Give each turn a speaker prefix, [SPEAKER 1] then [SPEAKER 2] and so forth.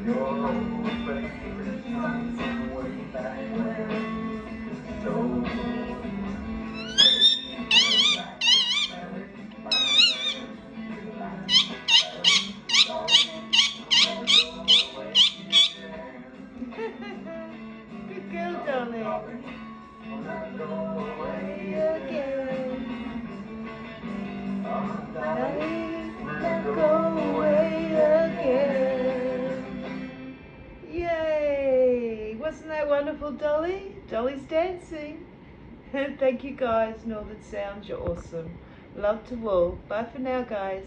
[SPEAKER 1] Good girl, Dolly. Away again. Dolly, now go away again. Yay! Wasn't that wonderful, Dolly? Dolly's dancing. Thank you guys, Northern Sounds. You're awesome. Love to all. Bye for now, guys.